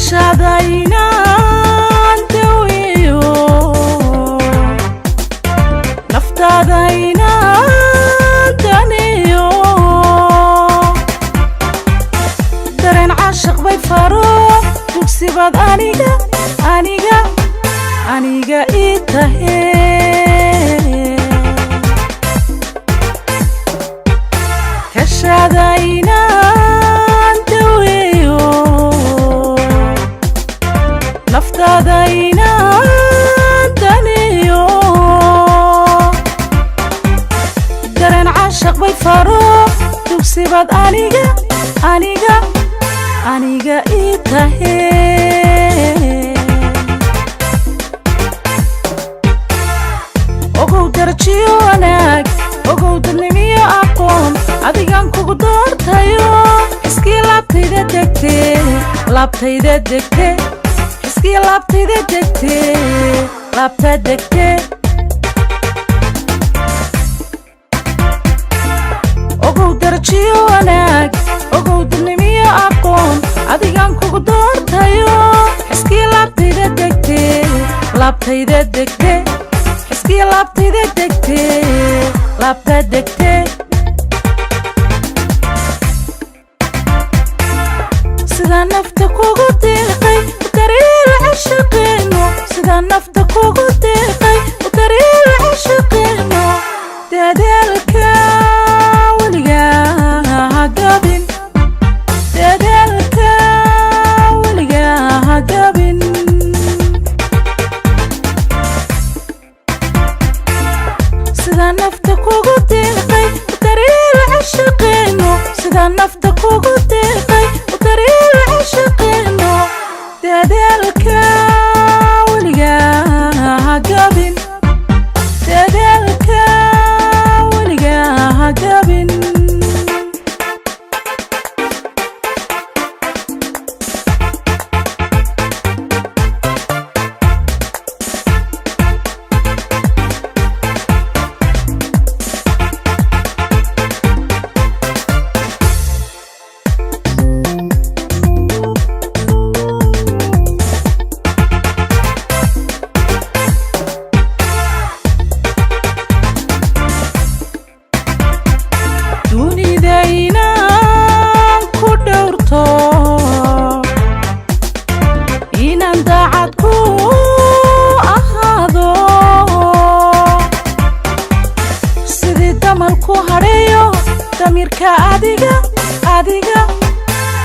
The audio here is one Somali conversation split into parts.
كشادينا دويو نفتادينا دانيو درين عاشق بيفارو تكسباد أنيقا إيتاهي كشادينا دويو نفتادينا دانيو درين عاشق بيفارو تكسباد أنيقا إيتاهي ogow darajiyo wanaag ogow dadnimiyo aqoon adigaan kugu doortayo iskii laabtayda degtee iskii laabtayda degtee laabta degtee ogow darajiyo wanaag ogow dadnimiyo aqoon adigaan kugu doortayo iskii laabtayda degtee laabtayda degtee iskii laabtayda degtee laabta degtee sidaan nafta kugu deeqay dariil cashaqeeno sidaan nafta kugu deeqay dariil cashaqeeno dadaalka weligaa ha gabin dadaalka weligaa ha gabin sidaan nafta kugu deeqay dariil cashaqeeno sidaan nafta kugu deeqay dariil cashaqeeno dadaalka weligaa ha gabin dadaalka weligaa ha gabin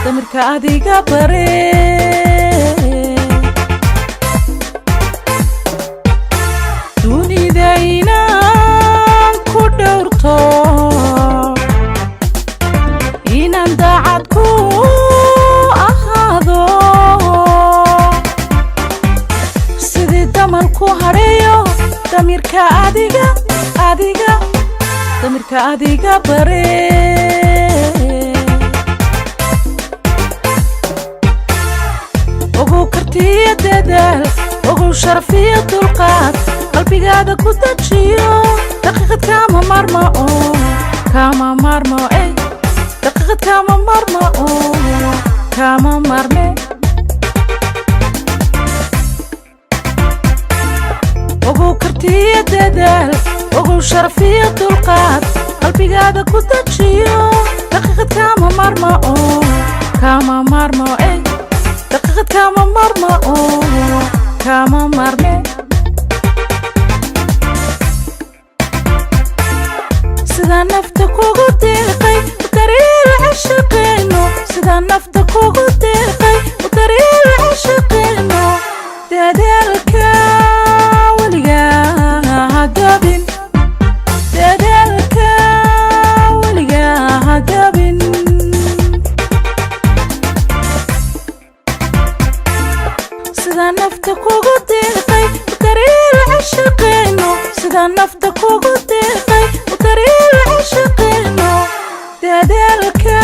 damirka adiga bare dunidayna ku dhowrto inaan daacad ku ahaado sidii damal ku hareeyo damirka adiga bare ogow kartiyo dadaal ogow sharafiyo dulqaad qalbigaada ku dajiyo daqiiqad kama marmo daqiiqad kama marmo kama marme ogow kartiyo dadaal ogow sharafiyo dulqaad qalbigaada ku dajiyo daqiiqad kama marmo daqiiqad kama marmo kama marme sidaan nafta kugu deeqay dariil cashaqeeno sidaan nafta kugu deeqay dariil cashaqeeno dadaalka weligaa ha gabin dadaalka weligaa ha gabin sidaan nafta kugu deeqay dariil cashaqeeno sidaan nafta kugu deeqay dariil cashaqeeno dadaalka